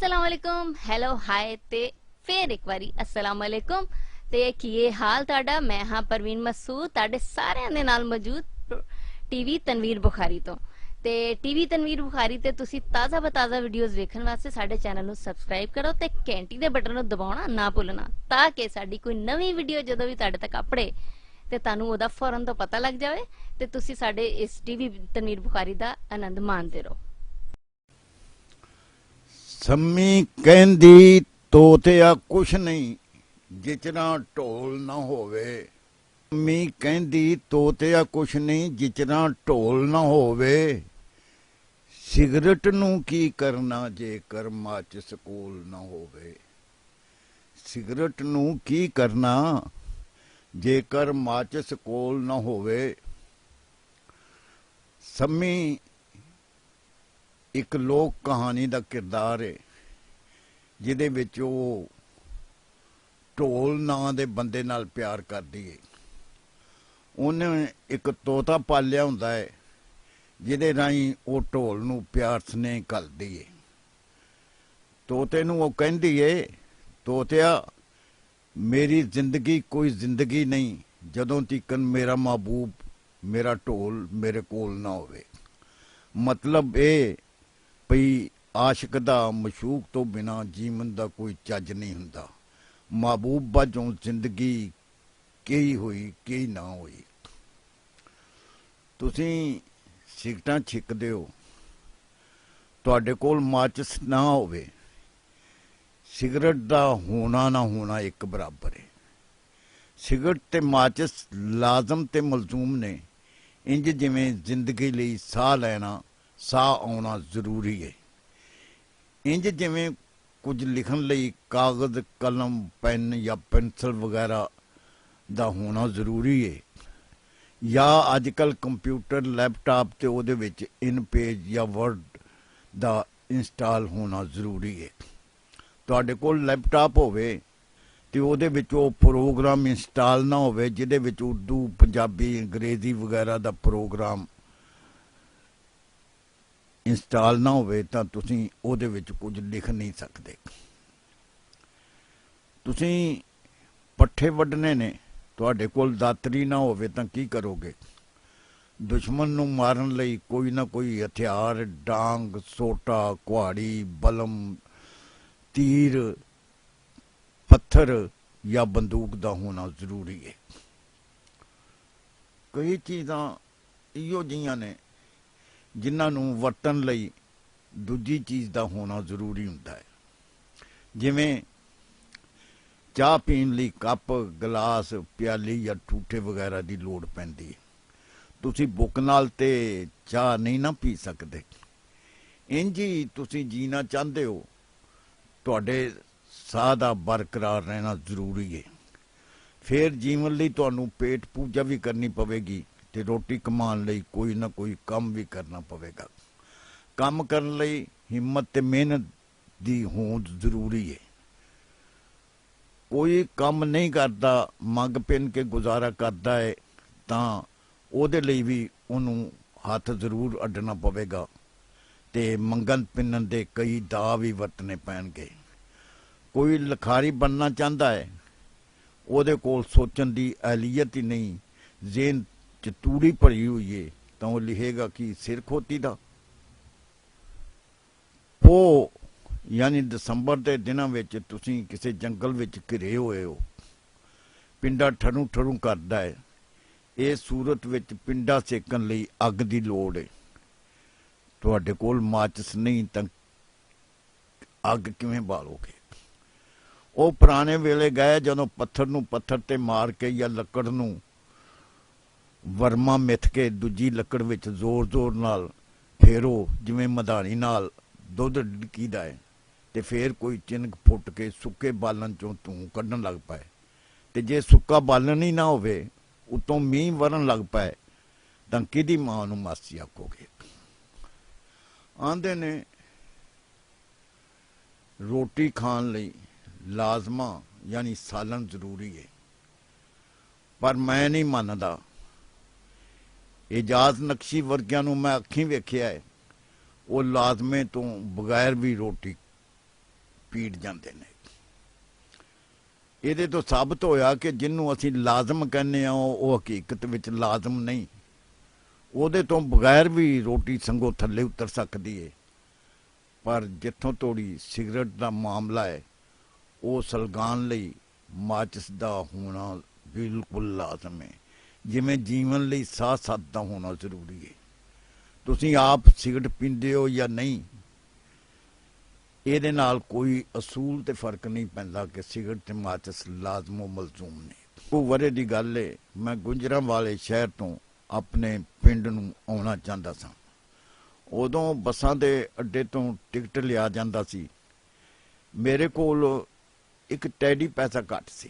अस्सलाम वालेकुम hello hi ते फिर एक बारी अस्सलाम वालेकुम ते की हाल ताड़ा मैं हाँ परवीन मसूद ताड़े सारे दे नाल मौजूद टीवी तनवीर बुखारी तो ते टीवी तनवीर बुखारी ते तुसी ताज़ा बताज़ा वीडियोस वेखण वास्ते साडे चैनल नु सब्सक्राइब करो ते घंटी दे बटन नु दबाउणा ना भुल्लना ताकि साडी कोई नवी वीडियो जदों भी ताड़े तक अपड़े ते तानू ओदा फौरन तो पता लग जावे ते तुसी साडे इस टीवी तनवीर बुखारी दा आनंद माणदे रहो। सम्मी कहंदी तोतिया कुछ नहीं जिचना ढोल ना होवे। सम्मी कहंदी तोतिया कुछ नहीं जिचना ढोल ना होवे। सिगरट नू की करना जेकर माचिस कोल ना होवे। सिगरट नू की करना जेकर माचिस कोल ना होवे। सम्मी एक लोक कहानी का किरदार है जिहदे विच वो ढोल नां दे बंदे नाल प्यार करदी है। उन्हें एक तोता पालिया हुंदा है जिहदे राहीं वो ढोल नूं प्यार स्नेह करदी है। तोते नूं वो कहंदी है, तोतिया मेरी जिंदगी कोई जिंदगी नहीं जदों तिकन मेरा महबूब मेरा ढोल मेरे कोल ना होवे। मतलब ये भई आशिक दा मशूक तो बिना जीवन दा कोई चज नहीं हुंदा। महबूब वजों जिंदगी कई हुई कई ना हुई। तुसीं सिगरटां छिकदे हो, तुहाडे कोल माचिस ना होवे, सिगरट दा होना ना होना एक बराबर है। सिगरट ते माचिस लाजम ते मलजूम ने, इंज जिवें जिंदगी लई साह लैना साह आउणा जरूरी है। इंज जिवें कुछ लिखण लई कागज कलम पेन या पेंसिल वगैरह दा होना जरूरी है, या अजकल कंप्यूटर लैपटॉप ते उहदे विच इन पेज या वर्ड दा इंस्टॉल होना जरूरी है। तुहाडे कोल लैपटॉप होवे ते उहदे विच ओह प्रोग्राम इंस्टॉल ना होवे जिहदे विच उर्दू पंजाबी अंग्रेजी वगैरह दा प्रोग्राम इंस्टॉल ना होवे तां तुसीं उहदे विच कुछ लिख नहीं सकदे। तुसीं पट्ठे वड्ढने ने, तुहाडे कोल दातरी ना होवे तां की करोगे? दुश्मन नूं मारन लई कोई ना कोई हथियार डांग सोटा कुहाड़ी बलम तीर पत्थर या बंदूक दा होना जरूरी है। कई चीज़ां इहो जिहियां ने जिन्हां नूं वरतन लई दूजी चीज़ दा होना जरूरी हुंदा है। जिवें चाह पीण लई कप गिलास प्याली या ठूठे वगैरह की लोड़ पैंदी है। तुसीं भुख नाल ते चाह नहीं ना पी सकदे। इंज ही तुसीं जीना चाहते हो, तुहाडे साह दा बरकरार रहना जरूरी है। फिर जीवन लई तुहानूं पेट पूजा भी करनी पवेगी ते रोटी कमाउण लई कोई ना कोई काम भी करना पवेगा। काम करन लई हिम्मत ते मेहनत दी होंद जरूरी है। कोई काम नहीं करता मंग पिन के गुजारा करता है तां ਉਹਦੇ ਲਈ ਵੀ ਉਹਨੂੰ ਹੱਥ ਜ਼ਰੂਰ ਅੱਡਣਾ ਪਵੇਗਾ ਤੇ ਮੰਗਣ ਪਿੰਨਣ ਦੇ ਕਈ ਦਾਅ ਵੀ ਵਰਤਣੇ ਪੈਣਗੇ। ਕੋਈ ਲਿਖਾਰੀ ਬਣਨਾ ਚਾਹੁੰਦਾ ਹੈ, ਉਹਦੇ ਕੋਲ ਸੋਚਣ ਦੀ ਅਹਿਲੀਅਤ ਹੀ ਨਹੀਂ, ਜ਼ੇਨ ਚ ਤੂੜੀ ਭਰੀ ਹੋਈ ਹੈ ਤਾਂ ਉਹ ਲਿਖੇਗਾ ਕਿ ਸਿਰ ਖੋਤੀ ਦਾ। ਉਹ ਯਾਨੀ ਦਸੰਬਰ ਦੇ ਦਿਨਾਂ ਵਿੱਚ ਤੁਸੀਂ ਕਿਸੇ ਜੰਗਲ ਵਿੱਚ ਘਿਰੇ ਹੋਏ ਹੋ, ਪਿੰਡਾ ਠਰੂ ਠਰੂ ਕਰਦਾ ਹੈ। ਇਹ ਸੂਰਤ ਵਿੱਚ ਪਿੰਡਾ ਸੇਕਣ ਲਈ ਅੱਗ ਦੀ ਲੋੜ ਹੈ। ਤੁਹਾਡੇ ਕੋਲ ਮਾਚਿਸ ਨਹੀਂ ਤਾਂ ਅੱਗ ਕਿਵੇਂ ਬਾਲੋਗੇ? ਉਹ ਪੁਰਾਣੇ ਵੇਲੇ ਗਏ ਜਦੋਂ ਪੱਥਰ ਨੂੰ ਪੱਥਰ ਤੇ ਮਾਰ ਕੇ ਜਾਂ ਲੱਕੜ ਨੂੰ ਵਰਮਾ ਮਿੱਥ ਕੇ ਦੂਜੀ ਲੱਕੜ ਵਿੱਚ ਜ਼ੋਰ ਜ਼ੋਰ ਨਾਲ ਫੇਰੋ ਜਿਵੇਂ ਮਧਾਣੀ ਨਾਲ ਦੁੱਧ ਡਿੱਕੀਦਾ ਹੈ ਤੇ ਫੇਰ ਕੋਈ ਚਿਨਕ ਫੁੱਟ ਕੇ ਸੁੱਕੇ ਬਾਲਣ ਚੋਂ ਧੂੰ ਕੱਢਣ ਲੱਗ ਪਏ। ਤੇ ਜੇ ਸੁੱਕਾ ਬਾਲਣ ਹੀ ਨਾ ਹੋਵੇ ਉਤੋਂ ਮੀਂਹ ਵਰਨ ਲੱਗ ਪਏ ਤਾਂ ਕਿਹਦੀ ਮਾਂ ਨੂੰ ਮਾਸੀ ਆਖੋਗੇ? ਆਂਦੇ ਨੇ ਰੋਟੀ ਖਾਣ ਲਈ ਲਾਜ਼ਮਾ ਯਾਨੀ ਸਾਲਨ ਜ਼ਰੂਰੀ ਹੈ, ਪਰ ਮੈਂ ਨਹੀਂ ਮੰਨਦਾ। ਇਜਾਜ਼ ਨਕਸ਼ੀ ਵਰਗਿਆਂ ਨੂੰ ਮੈਂ ਅੱਖੀਂ ਵੇਖਿਆ ਹੈ, ਉਹ ਲਾਜ਼ਮੇ ਤੋਂ ਬਗੈਰ ਵੀ ਰੋਟੀ ਪੀੜ ਜਾਂਦੇ ਨੇ। ਇਹਦੇ ਤੋਂ ਸਾਬਤ ਹੋਇਆ ਕਿ ਜਿਹਨੂੰ ਅਸੀਂ ਲਾਜ਼ਮ ਕਹਿੰਦੇ ਆ ਉਹ ਹਕੀਕਤ ਵਿੱਚ ਲਾਜ਼ਮ ਨਹੀਂ। ਉਹਦੇ ਤੋਂ ਬਗੈਰ ਵੀ ਰੋਟੀ ਸੰਗੋਂ ਥੱਲੇ ਉਤਰ ਸਕਦੀ ਹੈ। ਪਰ ਜਿੱਥੋਂ ਤੋੜੀ ਸਿਗਰਟ ਦਾ ਮਾਮਲਾ ਹੈ, ਉਹ ਸਲਗਾਨ ਲਈ ਮਾਚਿਸ ਦਾ ਹੋਣਾ ਬਿਲਕੁਲ ਲਾਜ਼ਮ ਹੈ, ਜਿਵੇਂ ਜੀਵਨ ਲਈ ਸਾਹ ਸੱਤ ਦਾ ਹੋਣਾ ਜ਼ਰੂਰੀ ਹੈ। ਤੁਸੀਂ ਆਪ ਸਿਗਰਟ ਪੀਂਦੇ ਹੋ ਜਾਂ ਨਹੀਂ, ਇਹਦੇ ਨਾਲ ਕੋਈ ਅਸੂਲ ਤੇ ਫਰਕ ਨਹੀਂ ਪੈਂਦਾ ਕਿ ਸਿਗਰਟ ਤੇ ਮਾਚਿਸ ਲਾਜ਼ਮੋ ਮਲਜ਼ੂਮ ਨੇ। ਉਹ ਵਰੇ ਦੀ ਗੱਲ ਹੈ, ਮੈਂ ਗੁਜਰਾਂਵਾਲੇ ਸ਼ਹਿਰ ਤੋਂ ਆਪਣੇ ਪਿੰਡ ਨੂੰ ਆਉਣਾ ਚਾਹੁੰਦਾ ਸਾਂ। ਉਦੋਂ ਬੱਸਾਂ ਦੇ ਅੱਡੇ ਤੋਂ ਟਿਕਟ ਲਿਆ ਜਾਂਦਾ ਸੀ। ਮੇਰੇ ਕੋਲ ਇੱਕ ਟੈਡੀ ਪੈਸਾ ਘੱਟ ਸੀ।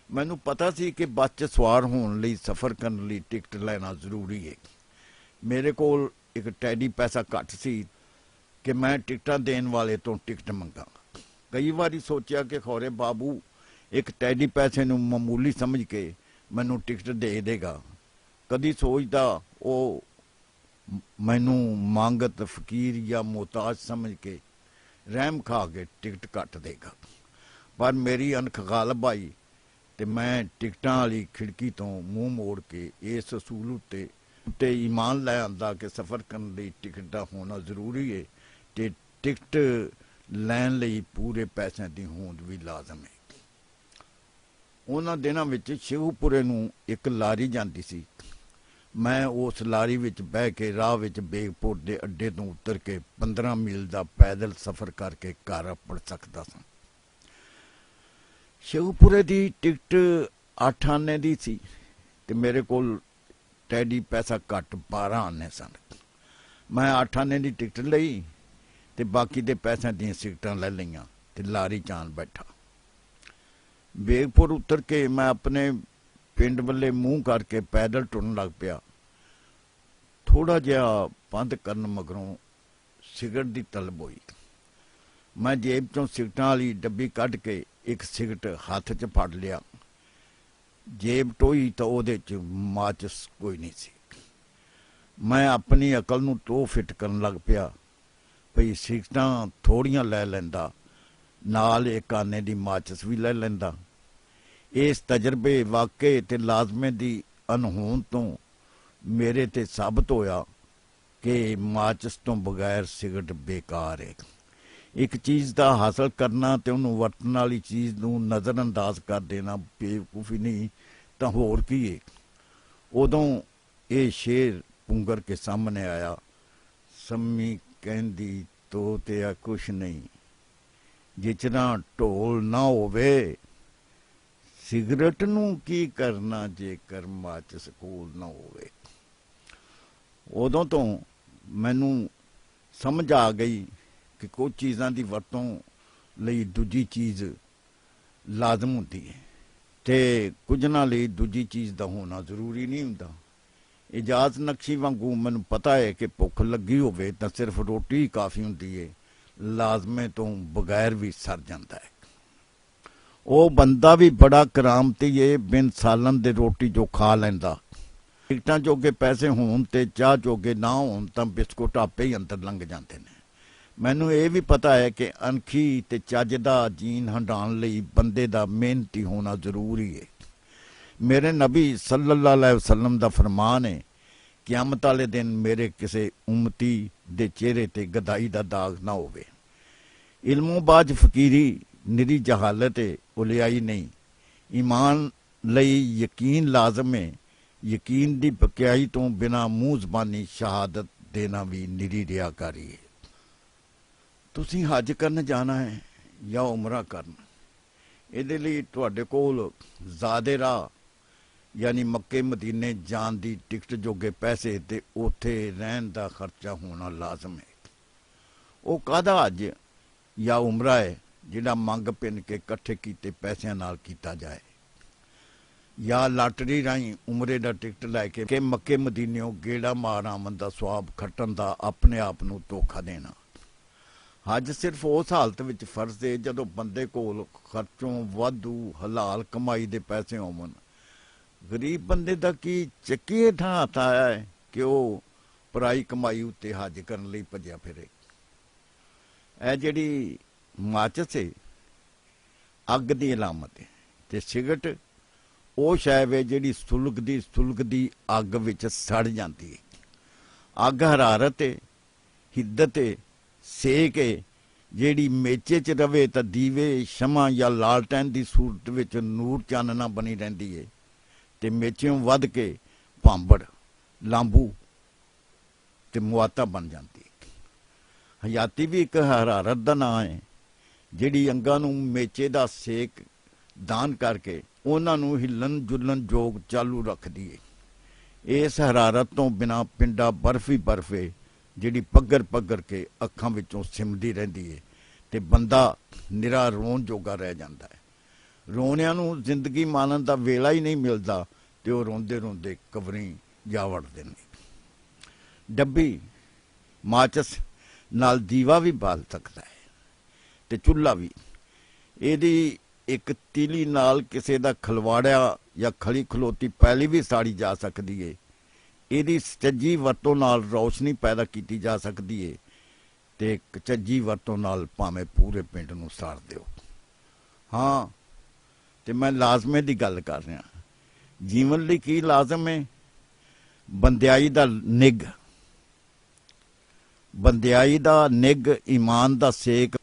ਮੈਨੂੰ ਪਤਾ ਸੀ ਕਿ ਬੱਸ 'ਚ ਸਵਾਰ ਹੋਣ ਲਈ, ਸਫ਼ਰ ਕਰਨ ਲਈ ਟਿਕਟ ਲੈਣਾ ਜ਼ਰੂਰੀ ਹੈ। ਮੇਰੇ ਕੋਲ ਇੱਕ ਟੈਡੀ ਪੈਸਾ ਘੱਟ ਸੀ ਕਿ ਮੈਂ ਟਿਕਟਾਂ ਦੇਣ ਵਾਲੇ ਤੋਂ ਟਿਕਟ ਮੰਗਾ। ਕਈ ਵਾਰੀ ਸੋਚਿਆ ਕਿ ਖੌਰੇ ਬਾਬੂ ਇੱਕ ਟੈਡੀ ਪੈਸੇ ਨੂੰ ਮਾਮੂਲੀ ਸਮਝ ਕੇ ਮੈਨੂੰ ਟਿਕਟ ਦੇ ਦੇਗਾ। ਕਦੀ ਸੋਚਦਾ ਉਹ ਮੈਨੂੰ ਮੰਗਤ, ਫਕੀਰ ਜਾਂ ਮੁਹਤਾਜ ਸਮਝ ਕੇ ਰਹਿਮ ਖਾ ਕੇ ਟਿਕਟ ਕੱਟ ਦੇਗਾ। ਪਰ ਮੇਰੀ ਅਣਖ ਗਾਲਬ ਆਈ ਤੇ ਮੈਂ ਟਿਕਟਾਂ ਵਾਲੀ ਖਿੜਕੀ ਤੋਂ ਮੂੰਹ ਮੋੜ ਕੇ ਇਸ ਅਸੂਲ ਉੱਤੇ ਈਮਾਨ ਲੈ ਆਂਦਾ ਕਿ ਸਫ਼ਰ ਕਰਨ ਲਈ ਟਿਕਟ ਦਾ ਹੋਣਾ ਜ਼ਰੂਰੀ ਹੈ ਤੇ ਟਿਕਟ ਲੈਣ ਲਈ ਪੂਰੇ ਪੈਸਿਆਂ ਦੀ ਹੋਂਦ ਵੀ ਲਾਜ਼ਮ ਹੈ। ਉਹਨਾਂ ਦਿਨਾਂ ਵਿੱਚ ਸ਼ਿਵਪੁਰੇ ਨੂੰ ਇੱਕ ਲਾਰੀ ਜਾਂਦੀ ਸੀ। ਮੈਂ ਉਸ ਲਾਰੀ ਵਿੱਚ ਬਹਿ ਕੇ ਰਾਹ ਵਿੱਚ ਬੇਗਪੁਰ ਦੇ ਅੱਡੇ ਤੋਂ ਉਤਰ ਕੇ 15 ਮੀਲ ਦਾ ਪੈਦਲ ਸਫ਼ਰ ਕਰਕੇ ਘਰ ਆਪੜ ਸਕਦਾ ਸਾਂ। ਸ਼ਿਵਪੁਰੇ ਦੀ ਟਿਕਟ 8 ਆਨੇ ਦੀ ਸੀ ਤੇ ਮੇਰੇ ਕੋਲ ਟੈਡੀ ਪੈਸਾ ਘੱਟ 12 ਆਨੇ ਸਨ। ਮੈਂ 8 ਆਨੇ ਦੀ ਟਿਕਟ ਲਈ ਤੇ ਬਾਕੀ ਦੇ ਪੈਸਿਆਂ ਦੀਆਂ ਟਿਕਟਾਂ ਲੈ ਲਈਆਂ ਤੇ ਲਾਰੀ ਚਾਨ ਬੈਠਾ। ਬੇਗਪੁਰ ਉਤਰ ਕੇ ਮੈਂ ਆਪਣੇ ਪਿੰਡ ਵੱਲੇ ਮੂੰਹ ਕਰਕੇ ਪੈਦਲ ਟੁਰਨ ਲੱਗ ਪਿਆ। ਥੋੜਾ ਜਿਹਾ ਬੰਦ ਕਰਨ ਮਗਰੋਂ ਸਿਗਰਟ ਦੀ ਤਲਬ ਹੋਈ। ਮੈਂ ਜੇਬ ਚੋਂ ਸਿਗਰਟਾਂ ਵਾਲੀ ਡੱਬੀ ਕੱਢ ਕੇ ਇੱਕ ਸਿਗਰਟ ਹੱਥ 'ਚ ਫੜ ਲਿਆ। ਜੇਬ ਟੋਈ ਤਾਂ ਉਹਦੇ 'ਚ ਮਾਚਿਸ ਕੋਈ ਨਹੀਂ ਸੀ। ਮੈਂ ਆਪਣੀ ਅਕਲ ਨੂੰ ਟੋ ਫਿੱਟ ਕਰਨ ਲੱਗ ਪਿਆ ਭਈ ਸਿਗਰਟਾਂ ਥੋੜੀਆਂ ਲੈ ਲੈਂਦਾ, ਨਾਲ ਇੱਕ ਆਨੇ ਦੀ ਮਾਚਿਸ ਵੀ ਲੈ ਲੈਂਦਾ। ਇਸ ਤਜਰਬੇ, ਵਾਕੇ ਤੇ ਲਾਜ਼ਮੇ ਦੀ ਅਣਹੋਂਦ ਤੋਂ ਮੇਰੇ ਤੇ ਸਾਬਤ ਹੋਇਆ ਕਿ ਮਾਚਿਸ ਤੋਂ ਬਗੈਰ ਸਿਗਰਟ ਬੇਕਾਰ ਹੈ। ਇੱਕ ਚੀਜ਼ ਦਾ ਹਾਸਲ ਕਰਨਾ ਤੇ ਉਹਨੂੰ ਵਰਤਣ ਵਾਲੀ ਚੀਜ਼ ਨੂੰ ਨਜ਼ਰਅੰਦਾਜ਼ ਕਰ ਦੇਣਾ ਬੇਵਕੂਫੀ ਨਹੀਂ ਤਾਂ ਹੋਰ ਕੀ ਹੈ। ਉਦੋਂ ਇਹ ਸ਼ੇਰ ਪੁੰਗਰ ਕੇ ਸਾਹਮਣੇ ਆਇਆ, ਸੰਮੀ ਕਹਿੰਦੀ ਤੋਤਿਆ ਕੁਛ ਨਹੀਂ, ਜਿਚਨਾ ਢੋਲ ਨਾ ਹੋਵੇ, ਸਿਗਰਟ ਨੂੰ ਕੀ ਕਰਨਾ ਜੇਕਰ ਮਾਚਿਸ ਕੋਲ ਨਾ ਹੋਵੇ। ਉਦੋਂ ਤੋਂ ਮੈਨੂੰ ਸਮਝ ਆ ਗਈ ਕਿ ਕੁਝ ਚੀਜ਼ਾਂ ਦੀ ਵਰਤੋਂ ਲਈ ਦੂਜੀ ਚੀਜ਼ ਲਾਜ਼ਮ ਹੁੰਦੀ ਹੈ ਤੇ ਕੁਝ ਲਈ ਦੂਜੀ ਚੀਜ਼ ਦਾ ਹੋਣਾ ਜ਼ਰੂਰੀ ਨਹੀਂ ਹੁੰਦਾ। ਇਜਾਜ਼ ਨਕਸ਼ੀ ਵਾਂਗੂ ਮੈਨੂੰ ਪਤਾ ਹੈ ਕਿ ਭੁੱਖ ਲੱਗੀ ਹੋਵੇ ਤਾਂ ਸਿਰਫ ਰੋਟੀ ਹੀ ਕਾਫੀ ਹੁੰਦੀ ਹੈ, ਲਾਜ਼ਮੇ ਤੋਂ ਬਗੈਰ ਵੀ ਸਰ ਜਾਂਦਾ ਹੈ। ਉਹ ਬੰਦਾ ਵੀ ਬੜਾ ਕਰਾਮਤੀ ਏ, ਬਿਨ ਸਾਲਨ ਦੇ ਰੋਟੀ ਜੋ ਖਾ ਲੈਂਦਾ। ਟਿਕਟਾਂ ਜੋਗੇ ਪੈਸੇ ਹੋਣ ਤੇ ਚਾਹ ਜੋਗੇ ਨਾ ਹੋਣ ਤਾਂ ਬਿਸਕੁਟ ਆਪੇ ਹੀ ਅੰਦਰ ਲੰਘ ਜਾਂਦੇ ਨੇ। ਮੈਨੂੰ ਇਹ ਵੀ ਪਤਾ ਹੈ ਕਿ ਅਣਖੀ ਤੇ ਚੱਜ ਦਾ ਜੀਨ ਹੰਡਾਉਣ ਲਈ ਬੰਦੇ ਦਾ ਮਿਹਨਤੀ ਹੋਣਾ ਜ਼ਰੂਰੀ ਹੈ। ਮੇਰੇ ਨਬੀ ਸੱਲੱਲਾਹੁ ਅਲੈਹਿ ਵਸੱਲਮ ਦਾ ਫਰਮਾਨ ਹੈ, ਕਿਆਮਤ ਵਾਲੇ ਦਿਨ ਮੇਰੇ ਕਿਸੇ ਉਮਤੀ ਦੇ ਚਿਹਰੇ ਤੇ ਗਦਾਈ ਦਾ ਦਾਗ ਨਾ ਹੋਵੇ। ਇਲਮੋਬਾਜ਼ ਫਕੀਰੀ ਨਿਰੀ ਜਹਾਲਤ ਹੈ, ਉਲਿਆਈ ਨਹੀਂ। ਈਮਾਨ ਲਈ ਯਕੀਨ ਲਾਜ਼ਮ ਹੈ। ਯਕੀਨ ਦੀ ਪਕਿਆਈ ਤੋਂ ਬਿਨਾਂ ਮੂੰਹ ਜ਼ਬਾਨੀ ਸ਼ਹਾਦਤ ਦੇਣਾ ਵੀ ਨਿਰੀ ਰਿਆਕਾਰੀ ਹੈ। ਤੁਸੀਂ ਹੱਜ ਕਰਨ ਜਾਣਾ ਹੈ ਜਾਂ ਉਮਰਾ ਕਰਨ, ਇਹਦੇ ਲਈ ਤੁਹਾਡੇ ਕੋਲ ਜ਼ਾਦੇ ਰਾਹ ਯਾਨੀ ਮੱਕੇ ਮਦੀਨੇ ਜਾਣ ਦੀ ਟਿਕਟ ਜੋਗੇ ਪੈਸੇ ਤੇ ਉੱਥੇ ਰਹਿਣ ਦਾ ਖਰਚਾ ਹੋਣਾ ਲਾਜ਼ਮ ਹੈ। ਉਹ ਕਾਹਦਾ ਹੱਜ ਜਾਂ ਉਮਰਾ ਹੈ ਜਿਹੜਾ ਮੰਗ ਪਿੰਨ ਕੇ ਇਕੱਠੇ ਕੀਤੇ ਪੈਸਿਆਂ ਨਾਲ ਕੀਤਾ ਜਾਏ, ਜਾਂ ਲਾਟਰੀ ਰਾਹੀਂ ਉਮਰੇ ਦਾ ਟਿਕਟ ਲੈ ਕੇ ਮੱਕੇ ਮਦੀਨਿਓਂ ਗੇੜਾ ਮਾਰ ਆਮਦ ਦਾ ਸਵਾਬ ਖੱਟਣ ਦਾ ਆਪਣੇ ਆਪ ਨੂੰ ਧੋਖਾ ਦੇਣਾ। ਹੱਜ ਸਿਰਫ ਉਸ ਹਾਲਤ ਵਿੱਚ ਫਰਜ਼ ਹੈ ਜਦੋਂ ਬੰਦੇ ਕੋਲ ਖਰਚੋਂ ਵਾਧੂ ਹਲਾਲ ਕਮਾਈ ਦੇ ਪੈਸੇ ਹੋਵਣ। ਗਰੀਬ ਬੰਦੇ ਦਾ ਕੀ ਚੱਕੀ ਹੇਠਾਂ ਹੱਥ ਆਇਆ ਹੈ ਕਿ ਉਹ ਪਰਾਈ ਕਮਾਈ ਉੱਤੇ ਹੱਜ ਕਰਨ ਲਈ ਭੱਜਿਆ ਫਿਰੇ। ਇਹ ਜਿਹੜੀ ਮਾਚਸ ਹੈ ਅੱਗ ਦੀ ਅਲਾਮਤ ਹੈ ਤੇ ਸਿਗਰਟ ਉਹ ਸ਼ੈ ਵੇ ਜਿਹੜੀ ਸੁਲਗਦੀ ਅੱਗ ਵਿੱਚ ਸੜ ਜਾਂਦੀ ਹੈ। ਅੱਗ ਹਰਾਰਤ ਹੈ, ਹਿੱਦਤ ਹੈ, ਸੇਕ ਹੈ, ਜਿਹੜੀ ਮੇਚੇ 'ਚ ਰਵੇ ਤਾਂ ਦੀਵੇ ਸ਼ਮਾ ਜਾਂ ਲਾਲਟੈਨ ਦੀ ਸੂਰਤ ਵਿੱਚ ਨੂਰ ਚਾਨਣਾ ਬਣੀ ਰਹਿੰਦੀ ਹੈ ਤੇ ਮੇਚਿਓਂ ਵੱਧ ਕੇ ਭਾਂਬੜ ਲਾਂਬੂ ਤੇ ਮੁਆਤਾ ਬਣ ਜਾਂਦੀ ਹੈ। ਹਯਾਤੀ ਵੀ ਇੱਕ ਹਰਾਰਤ ਦਾ ਨਾਂ ਹੈ ਜਿਹੜੀ ਅੰਗਾਂ ਨੂੰ ਮੇਚੇ ਦਾ ਸੇਕ ਦਾਨ ਕਰਕੇ ਉਹਨਾਂ ਨੂੰ ਹਿੱਲਣ ਜੁਲਣ ਯੋਗ ਚਾਲੂ ਰੱਖਦੀ ਹੈ। ਇਸ ਹਰਾਰਤ ਤੋਂ ਬਿਨਾਂ ਪਿੰਡਾ ਬਰਫ ਹੀ ਬਰਫ ਹੈ ਜਿਹੜੀ ਪੱਗਰ ਕੇ ਅੱਖਾਂ ਵਿੱਚੋਂ ਸਿਮਦੀ ਰਹਿੰਦੀ ਹੈ ਤੇ ਬੰਦਾ ਨਿਰਾ ਰੋਣ ਜੋਗਾ ਰਹਿ ਜਾਂਦਾ ਹੈ। ਰੋਣਿਆਂ ਨੂੰ ਜ਼ਿੰਦਗੀ ਮਾਣਨ ਦਾ ਵੇਲਾ ਹੀ ਨਹੀਂ ਮਿਲਦਾ ਤੇ ਉਹ ਰੋਂਦੇ ਰੋਂਦੇ ਕਬਰੀਂ ਜਾ ਵੜਦੇ ਨੇ। ਡੱਬੀ ਮਾਚਸ ਨਾਲ ਦੀਵਾ ਵੀ ਬਾਲ ਸਕਦਾ ਹੈ ਤੇ ਚੁੱਲ੍ਹਾ ਵੀ। ਇਹਦੀ ਇੱਕ ਤੀਲੀ ਨਾਲ ਕਿਸੇ ਦਾ ਖਲਵਾੜਿਆ ਜਾਂ ਖਲੀ ਖਲੋਤੀ ਪੈਲੀ ਵੀ ਸਾੜੀ ਜਾ ਸਕਦੀ ਹੈ। ਇਹਦੀ ਸੱਚੀ ਵਰਤੋਂ ਨਾਲ ਰੌਸ਼ਨੀ ਪੈਦਾ ਕੀਤੀ ਜਾ ਸਕਦੀ ਹੈ ਤੇ ਚੱਜੀ ਵਰਤੋਂ ਨਾਲ ਭਾਵੇਂ ਪੂਰੇ ਪਿੰਡ ਨੂੰ ਸਾੜ ਦਿਓ। ਹਾਂ, ਤੇ ਮੈਂ ਲਾਜ਼ਮੇ ਦੀ ਗੱਲ ਕਰ ਰਿਹਾ। ਜੀਵਨ ਲਈ ਕੀ ਲਾਜ਼ਮ ਹੈ? ਬੰਦਿਆਈ ਦਾ ਨਿੱਘ, ਬੰਦਿਆਈ ਦਾ ਨਿੱਘ, ਈਮਾਨ ਦਾ ਸੇਕ,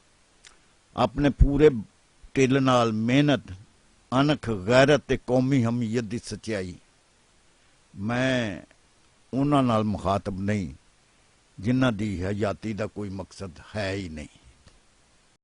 ਆਪਣੇ ਪੂਰੇ ਢਿੱਲ ਨਾਲ ਮਿਹਨਤ, ਅਣਖ, ਗੈਰਤ ਤੇ ਕੌਮੀ ਹਮੀਅਤ ਦੀ ਸੱਚਾਈ। ਮੈਂ ਉਹਨਾਂ ਨਾਲ ਮੁਖਾਤਬ ਨਹੀਂ ਜਿਨ੍ਹਾਂ ਦੀ ਹਯਾਤੀ ਦਾ ਕੋਈ ਮਕਸਦ ਹੈ ਹੀ ਨਹੀਂ।